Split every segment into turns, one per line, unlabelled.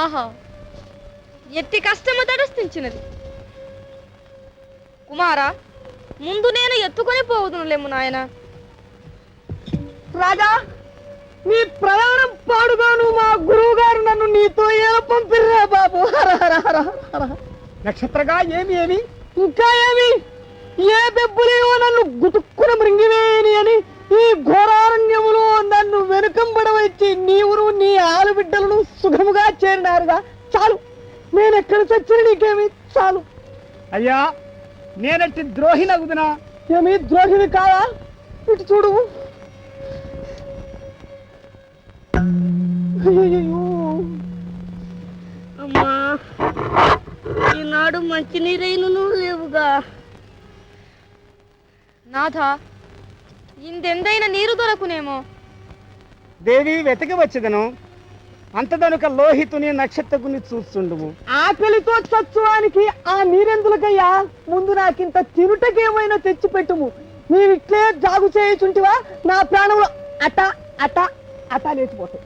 ఆహా, ఎట్టి కష్టము తటస్థించినది. కుమారా, ముందు నేను ఎత్తుకొని పోవుదునులేము నాయన.
రాజా, నీ ప్రయాణం పాడుగాను మా గురువు గారు నన్ను నీతో ఎలా పంపిర్రా బాబు. నక్షత్రగా ఏమి ఇంకా ఏమి ఏ బెబ్బులేవో నన్ను గుతుక్కున మృంగివేయని అని ఈ ఘోరారణ్యములో నన్ను వెనుకంబడవచ్చి నీవును నీ ఆలుబిడ్డలను సుఖముగా చేరినారుగా. చాలు, నేనెక్కడ చచ్చిన నీకేమి చాలు.
అయ్యా, నేనట్టి ద్రోహినగుదునా?
ఏమి ద్రోహిని కాదా? ఇటు చూడు.
అమ్మా, ఈనాడు మంచి నీరైనను లేవుగా. నాథ, ఇందెందైన నీరు దొరకునేమో.
దేవి వెతకి వచ్చేదను, అంతదనుక లోహితుని నక్షత్రకుని చూస్తుండుము.
ఆకలితో చచ్చువానికి ఆ నీరెందులకయ్యా? ముందు నాకింత తిరుటకేమైనా తెచ్చిపెట్టుము. నీవిట్లే జాగు చేయుచుంటివా నా ప్రాణంలో అట అట అట లేచిపోతాయి.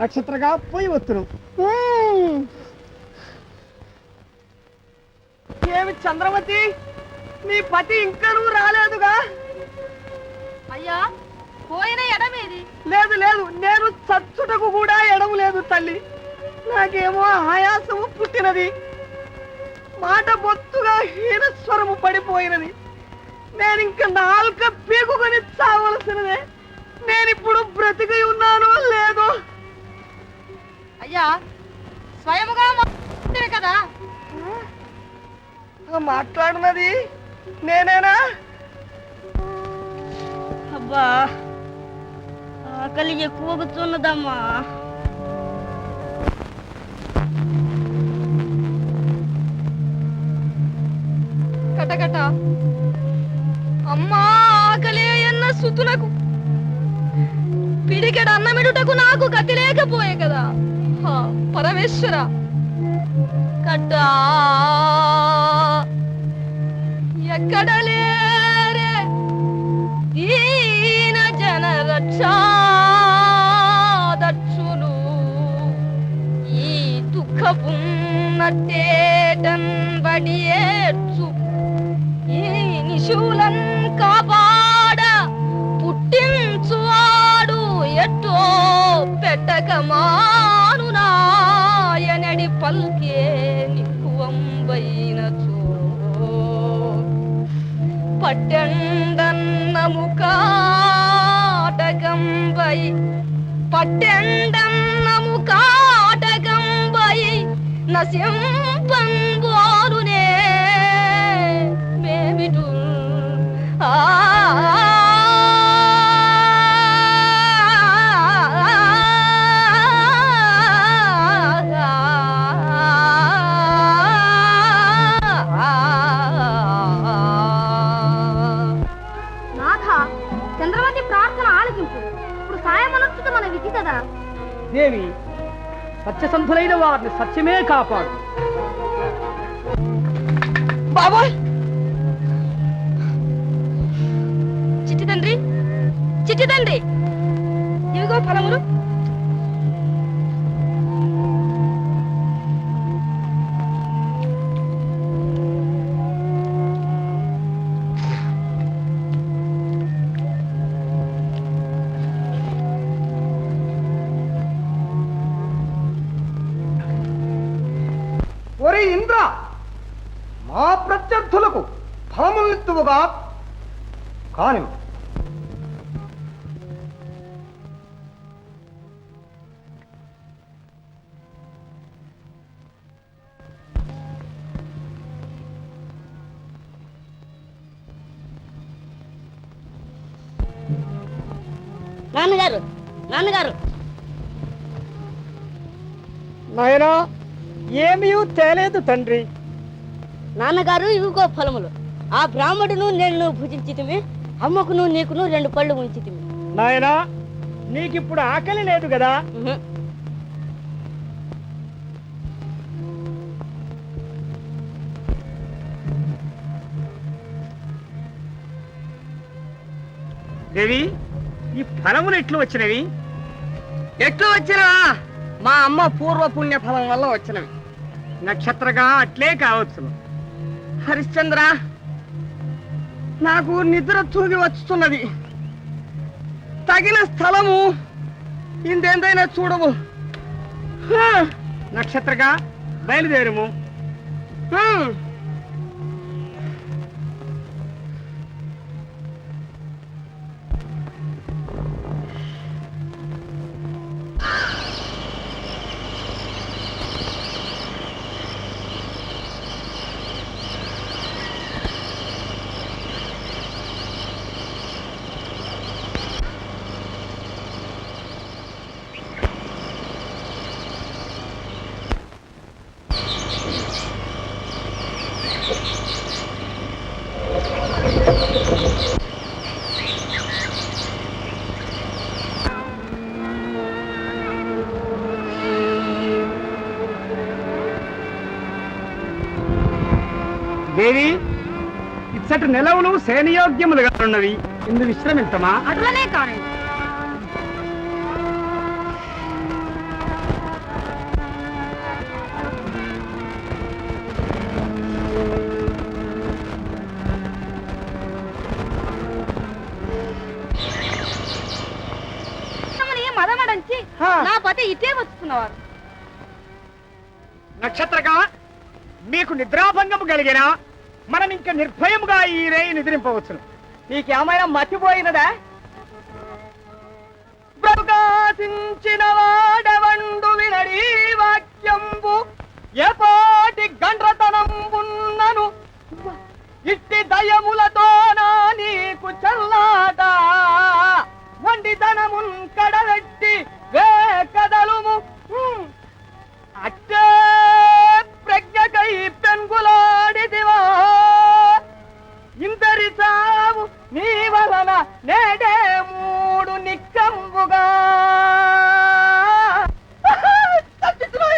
నక్షత్రగా పోయి వస్తును.
ఏమి చంద్రమతి, నీ పతి ఇంకా నువ్వు రాలేదుగా?
అయ్యా, పోయిన ఎడమేది?
లేదు లేదు, నేను చచ్చుటకు కూడా ఎడము లేదు తల్లి. నాకేమో ఆయాసము పుట్టినది, మాట బొత్తుగా హీనస్వరము పడిపోయినది. నేనింక నాలుక పీకుకొని చావలసినదే. నేనిప్పుడు బ్రతికి ఉన్నానో లేదో.
అయ్యా, స్వయముగా కదా
మాట్లాడినది నేనేనా?
అబ్బా, ఆకలి ఎక్కువగా చున్నదమ్మా. కటకట అమ్మా, ఆకలే అన్న సుతులకు పిడికెడ అన్నమిడుటకు నాకు గతి లేకపోయే కదా. పరమేశ్వర, కట్టా ఎక్కడ లేరే దీన జన రక్షాదక్షులు, ఈ దుఃఖపు నట్టేటన్ బడియేర్చు ఈ నిశూలం కాపాడ పుట్టించువాడు ఎట్టో పెట్టక మాను నాయనడి పల్కే నిక్కువంబైనచో పట్టెండన్నము కాటకంబై పట్టెండన్నము కాటకంబై నసింపంబోరునే మేమిటు చంద్రమతి ప్రార్థన ఆలకింపు. ఇప్పుడు సాయమనొచ్చుట మన విధి కదా.
దేవి, సత్యసంధులైన వారిని సత్యమే కాపాడు. బాబోయ్,
చిట్టి తండ్రి, చిట్టి తండ్రి, ఇవిగో ఫలములు.
ఒరే ఇంద్ర, మా ప్రత్యర్థులకు ఫలములిత్తువుగా కాని
నాన్నగారు, నాన్నగారు.
నాయనా, ఏమీ తేలేదు తండ్రి.
నాన్నగారు, ఇవిగో ఫలములు. ఆ బ్రాహ్మడును నేను భుజించితిమి, అమ్మకును నీకును 2 పళ్ళు ఉంచితిమి.
నాయనా, నీకిప్పుడు ఆకలి లేదు కదా? దేవి, ఈ ఫలములు ఎట్లు వచ్చినవి?
ఎట్లు వచ్చినా మా అమ్మ పూర్వ పుణ్య ఫలం వల్ల వచ్చినవి.
నక్షత్రగా అట్లే కావచ్చును.
హరిశ్చంద్ర, నాకు నిద్ర తూగి వస్తున్నది. తగిన స్థలము ఇందేందైనా చూడవు.
నక్షత్రగా బయలుదేరుము. దేవి, ఇచ్చటి నెలవులు సేనయోగ్యములుగా ఉన్నవి. ఇందు విశ్రమించమా?
అట్లనే కానీ మదమడంచి నా పతి ఇటే వస్తున్నవారు.
నక్షత్రగా మీకు నిద్రాభంగము కలిగిన మనం ఇంకా నిర్భయముగా ఈ రేయి నిద్రింపవచ్చును.
నీకేమైనా మతిపోయినదా? ప్రకాశించిన వాడవండు వినడి వాక్యంబు ఎపాటి గండ్రతనంబున్నను ఇట్టి దయములతో నా నీకు చల్లాట వండితనమున్ కడబెట్టి వేకదలుము అట్టే ప్రజ్ఞకై పెంగులాడిదివా ఇందరి సావు నీ వలన నేడే మూడు నిక్కంబుగా.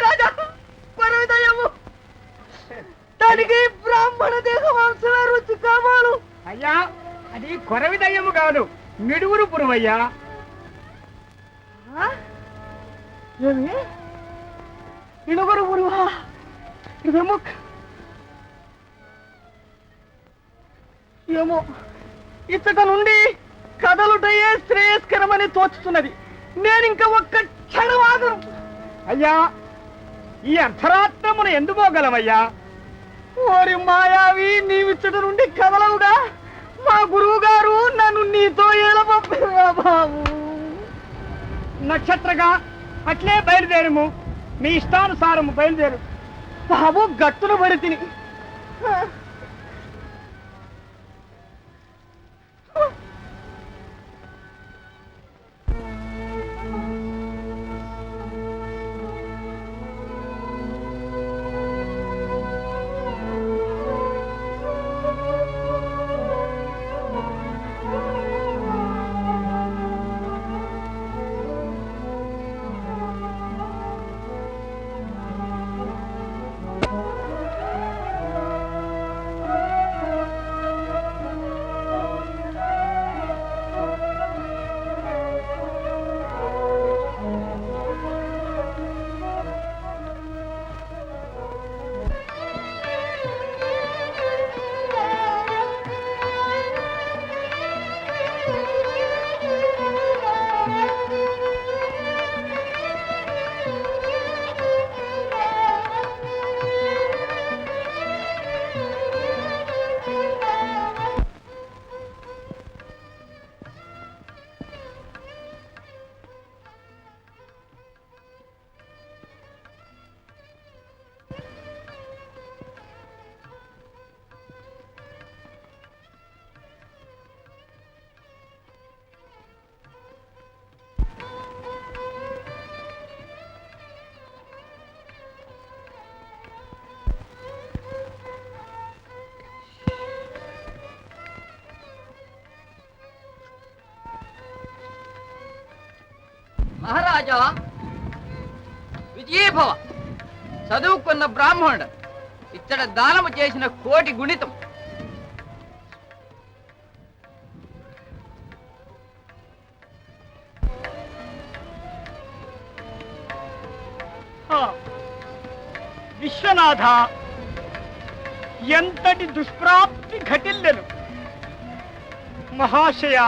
రాజా పరవిదయము దానికి బ్రాహ్మణ దేహమాంసల రుచి కావాలు.
అయ్యా, అది కొరవి దయ్యము కాదు, మిడుగురు పురువయ్యా.
ఏమి ఇనుగురు పురువా? ఇదేమో ఏమో ఇచ్చట నుండి కదలుటయే శ్రేయస్కరమని తోచుతున్నది. నేనింక ఒక్క క్షణవాగను.
అయ్యా, ఈ అర్ధరాత్రమును ఎందుకోగలవయ్యా?
ఓరి మాయావి, నీవిచ్చట నుండి కదలవుగా. మా గురువు గారు నన్ను నీతో ఎలా పంపారా బాబు?
నక్షత్రగా అట్లే బయలుదేరము. మీ ఇష్టానుసారము బయలుదేరు.
బాబు గట్టున పడి తిని
మహారాజా విజయభవ. చదువుకున్న బ్రాహ్మణుడు ఇచ్చట దానము చేసిన కోటి గుణితం.
విశ్వనాథ, ఎంతటి దుష్ప్రాప్తి ఘటిల్లెను. మహాశయ,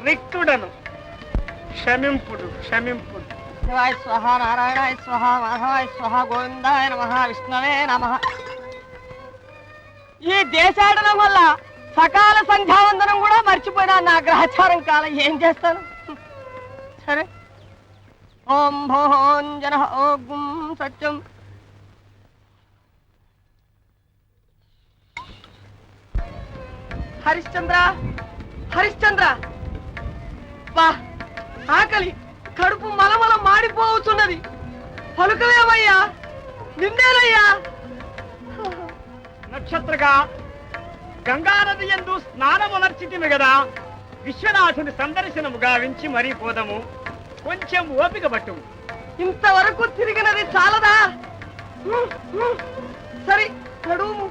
రిక్తుడను, క్షమింపుడు క్షమింపుడు.
శివాయ స్వహ, నారాయణాయ స్వహ, మాధవాయ స్వహ, గోవిందాయ నమః, విష్ణవే నమః. ఈ దేశాటనం వల్ల సకాల సంధ్యావందనం కూడా మర్చిపోయినా నా గ్రహచారం కాలం ఏం చేస్తాను. సరే. ఓం భోంజన ఓం సత్యం. హరిశ్చంద్ర, హరిశ్చంద్ర, వా, ఆకలి, కడుపు మలమల మాడిపోతున్నది. పలుకవేమయ్యా, నిన్నేనయ్యా.
నక్షత్రగా గంగానది యందు స్నానమునర్చితిమి గదా, విశ్వనాథుని సందర్శనము గావించి మరీ పోదము. కొంచెం ఓపిక పట్టు.
ఇంతవరకు తిరిగినది చాలదా? సరే, నడుము.